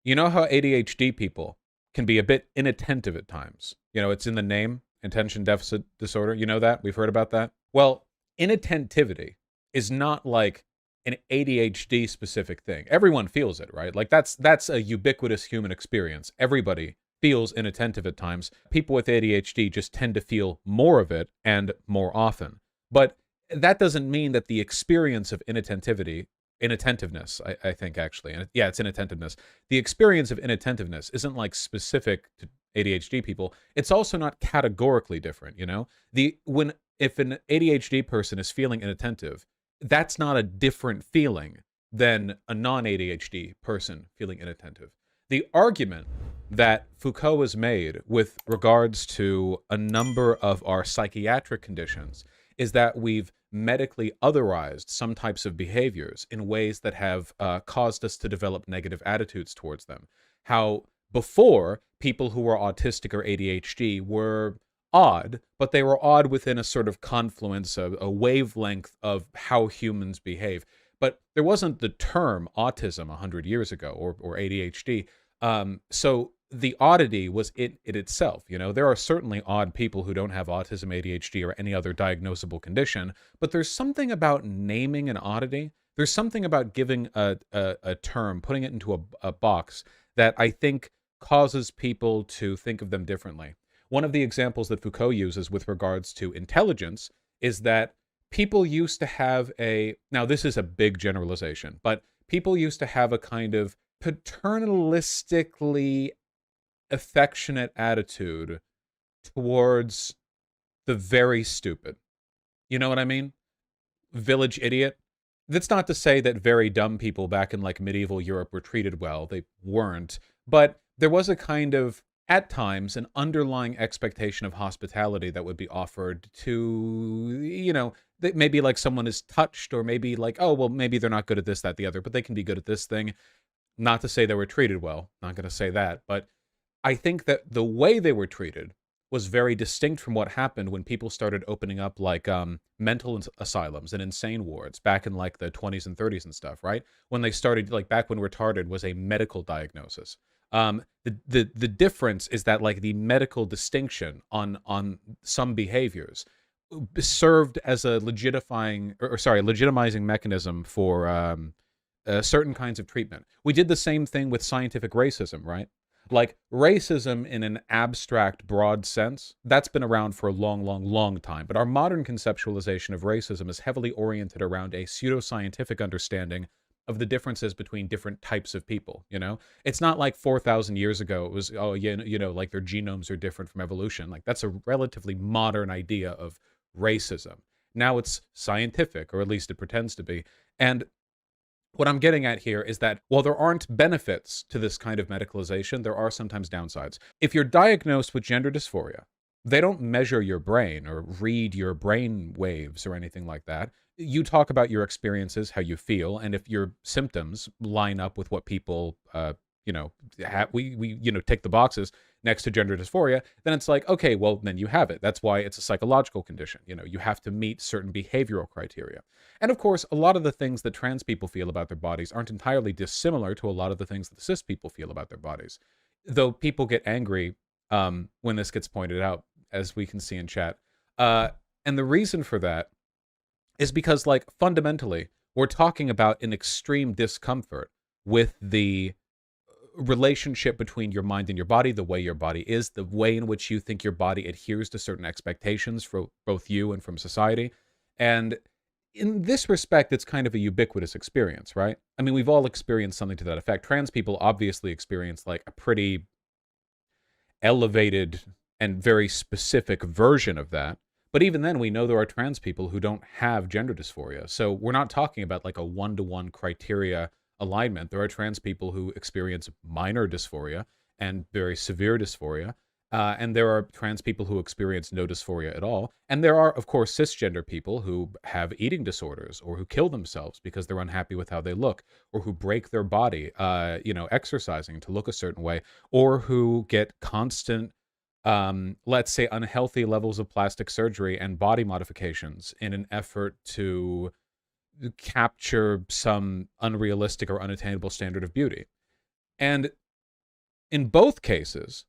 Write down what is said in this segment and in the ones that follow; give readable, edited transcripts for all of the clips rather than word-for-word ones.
You know how ADHD people can be a bit inattentive at times? You know, it's in the name, attention deficit disorder. You know that? We've heard about that. Well, inattentivity is not like an ADHD specific thing. Everyone feels it, right? Like that's a ubiquitous human experience. Everybody feels inattentive at times. People with ADHD just tend to feel more of it and more often. But that doesn't mean that the experience of inattentiveness, I think actually, and yeah, it's inattentiveness. The experience of inattentiveness isn't like specific to ADHD people. It's also not categorically different, you know? The when If an ADHD person is feeling inattentive, that's not a different feeling than a non-ADHD person feeling inattentive. The argument that Foucault has made with regards to a number of our psychiatric conditions is that we've medically otherized some types of behaviors in ways that have caused us to develop negative attitudes towards them. How before, people who were autistic or ADHD were odd, but they were odd within a sort of confluence, a wavelength of how humans behave. But there wasn't the term autism 100 years ago, or ADHD. So the oddity was it itself. You know, there are certainly odd people who don't have autism, ADHD, or any other diagnosable condition, but there's something about naming an oddity. There's something about giving a term, putting it into a box that I think causes people to think of them differently. One of the examples that Foucault uses with regards to intelligence is that people used to have now this is a big generalization, but people used to have a kind of paternalistically affectionate attitude towards the very stupid. You know what I mean? Village idiot. That's not to say that very dumb people back in like medieval Europe were treated well. They weren't. But there was a kind of, at times, an underlying expectation of hospitality that would be offered to, you know, that maybe like someone is touched, or maybe like, oh, well, maybe they're not good at this, that, the other, but they can be good at this thing. Not to say they were treated well. Not going to say that. But I think that the way they were treated was very distinct from what happened when people started opening up like mental asylums and insane wards back in like the 20s and 30s and stuff, right? When they started, like back when retarded was a medical diagnosis. The difference is that like the medical distinction on some behaviors served as a legitimizing mechanism for certain kinds of treatment. We did the same thing with scientific racism, right? Like racism in an abstract, broad sense, that's been around for a long, long, long time. But our modern conceptualization of racism is heavily oriented around a pseudoscientific understanding of the differences between different types of people, you know? It's not like 4,000 years ago it was, oh, yeah, you know, like their genomes are different from evolution. Like that's a relatively modern idea of racism. Now it's scientific, or at least it pretends to be. And what I'm getting at here is that while there aren't benefits to this kind of medicalization, there are sometimes downsides. If you're diagnosed with gender dysphoria, they don't measure your brain or read your brain waves or anything like that. You talk about your experiences, how you feel, and if your symptoms line up with what people, you know, we you know, tick the boxes next to gender dysphoria, then it's like, okay, well, then you have it. That's why it's a psychological condition. You know, you have to meet certain behavioral criteria. And of course, a lot of the things that trans people feel about their bodies aren't entirely dissimilar to a lot of the things that cis people feel about their bodies. Though people get angry when this gets pointed out, as we can see in chat. And the reason for that is because, like, fundamentally, we're talking about an extreme discomfort with the relationship between your mind and your body, the way your body is, the way in which you think your body adheres to certain expectations for both you and from society. And in this respect, it's kind of a ubiquitous experience, right? I mean, we've all experienced something to that effect. Trans people obviously experience like a pretty elevated and very specific version of that. But even then, we know there are trans people who don't have gender dysphoria. So we're not talking about like a one-to-one criteria alignment. There are trans people who experience minor dysphoria and very severe dysphoria. And there are trans people who experience no dysphoria at all. And there are, of course, cisgender people who have eating disorders, or who kill themselves because they're unhappy with how they look, or who break their body, you know, exercising to look a certain way, or who get constant, let's say, unhealthy levels of plastic surgery and body modifications in an effort to capture some unrealistic or unattainable standard of beauty. And In both cases,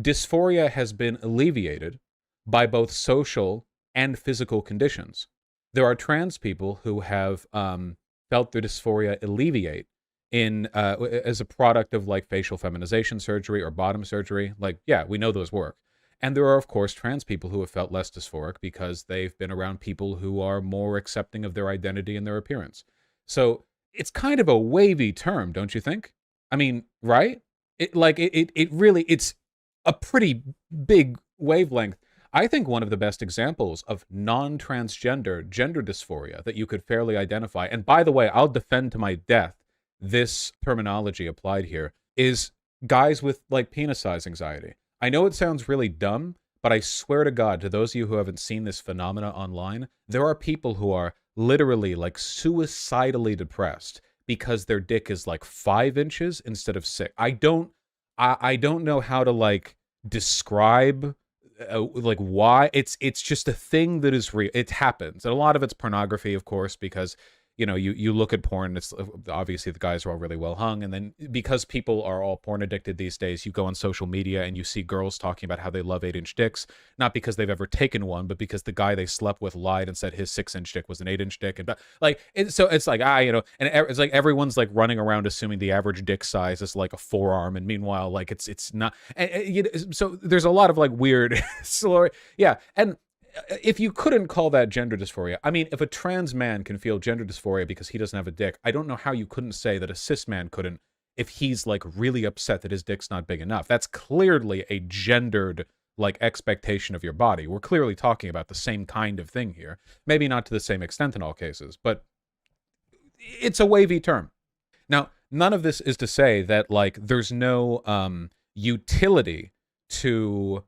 dysphoria has been alleviated by both social and physical conditions. There are trans people who have felt their dysphoria alleviate in as a product of like facial feminization surgery or bottom surgery. Like, yeah, we know those work. And there are, of course, trans people who have felt less dysphoric because they've been around people who are more accepting of their identity and their appearance. So it's kind of a wavy term, don't you think? I mean, right? It really, it's a pretty big wavelength. I think one of the best examples of non-transgender gender dysphoria that you could fairly identify, and by the way, I'll defend to my death this terminology applied here, is guys with like penis size anxiety. I know it sounds really dumb, but I swear to God, to those of you who haven't seen this phenomena online, there are people who are literally like suicidally depressed because their dick is like 5 inches instead of 6. I don't know how to like describe like why. It's just a thing that is real. It happens, and a lot of it's pornography, of course, because you know, you look at porn, it's obviously the guys are all really well hung, and then because people are all porn addicted these days, you go on social media and you see girls talking about how they love 8-inch dicks, not because they've ever taken one, but because the guy they slept with lied and said his 6-inch dick was an 8-inch dick, and like so it's like you know, and it's like everyone's like running around assuming the average dick size is like a forearm, and meanwhile like it's not, and you know, so there's a lot of like weird story, yeah, and if you couldn't call that gender dysphoria, I mean, if a trans man can feel gender dysphoria because he doesn't have a dick, I don't know how you couldn't say that a cis man couldn't if he's like really upset that his dick's not big enough. That's clearly a gendered like expectation of your body. We're clearly talking about the same kind of thing here. Maybe not to the same extent in all cases, but it's a wavy term. Now, none of this is to say that like there's no utility to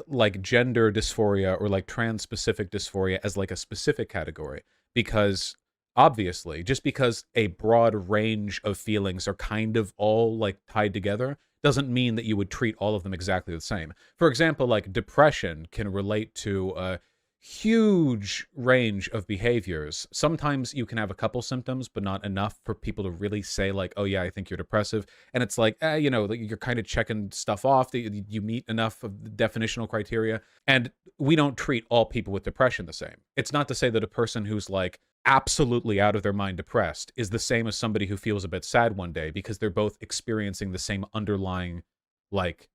like gender dysphoria or like trans-specific dysphoria as like a specific category, because obviously just because a broad range of feelings are kind of all like tied together doesn't mean that you would treat all of them exactly the same. For example, like depression can relate to a huge range of behaviors. Sometimes you can have a couple symptoms, but not enough for people to really say like, oh yeah, I think you're depressive. And it's like, you know, you're kind of checking stuff off. You meet enough of the definitional criteria. And we don't treat all people with depression the same. It's not to say that a person who's like absolutely out of their mind depressed is the same as somebody who feels a bit sad one day, because they're both experiencing the same underlying like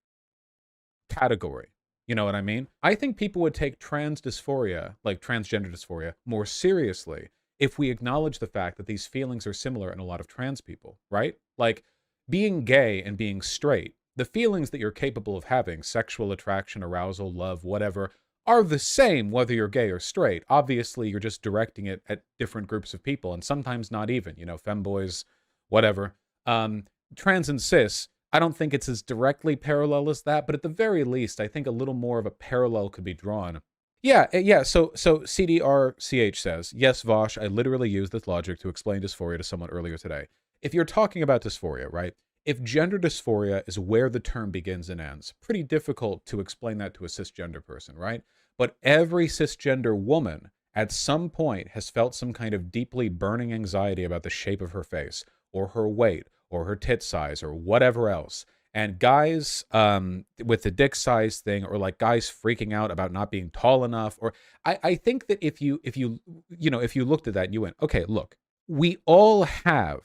category. You know what I mean? I think people would take trans dysphoria, like transgender dysphoria, more seriously if we acknowledge the fact that these feelings are similar in a lot of trans people, right? Like being gay and being straight, the feelings that you're capable of having, sexual attraction, arousal, love, whatever, are the same whether you're gay or straight. Obviously, you're just directing it at different groups of people, and sometimes not even, you know, femboys, whatever. Trans and cis, I don't think it's as directly parallel as that, but at the very least, I think a little more of a parallel could be drawn. Yeah. So CDRCH says, yes, Vaush, I literally used this logic to explain dysphoria to someone earlier today. If you're talking about dysphoria, right? If gender dysphoria is where the term begins and ends, pretty difficult to explain that to a cisgender person, right? But every cisgender woman at some point has felt some kind of deeply burning anxiety about the shape of her face, or her weight, or her tit size, or whatever else. And guys with the dick size thing, or like guys freaking out about not being tall enough, or I think that if you looked at that and you went, okay, look, we all have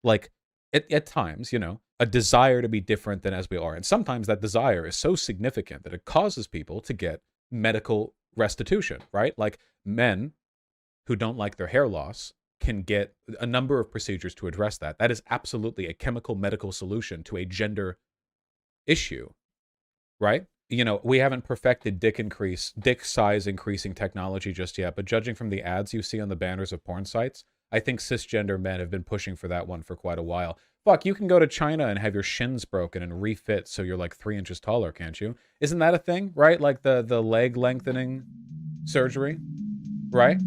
like at times, you know, a desire to be different than as we are. And sometimes that desire is so significant that it causes people to get medical restitution, right? Like men who don't like their hair loss can get a number of procedures to address that. That is absolutely a chemical medical solution to a gender issue, right? You know, we haven't perfected dick size increasing technology just yet, but judging from the ads you see on the banners of porn sites, I think cisgender men have been pushing for that one for quite a while. Fuck, you can go to China and have your shins broken and refit so you're like 3 inches taller, can't you? Isn't that a thing, right? Like the leg lengthening surgery, right?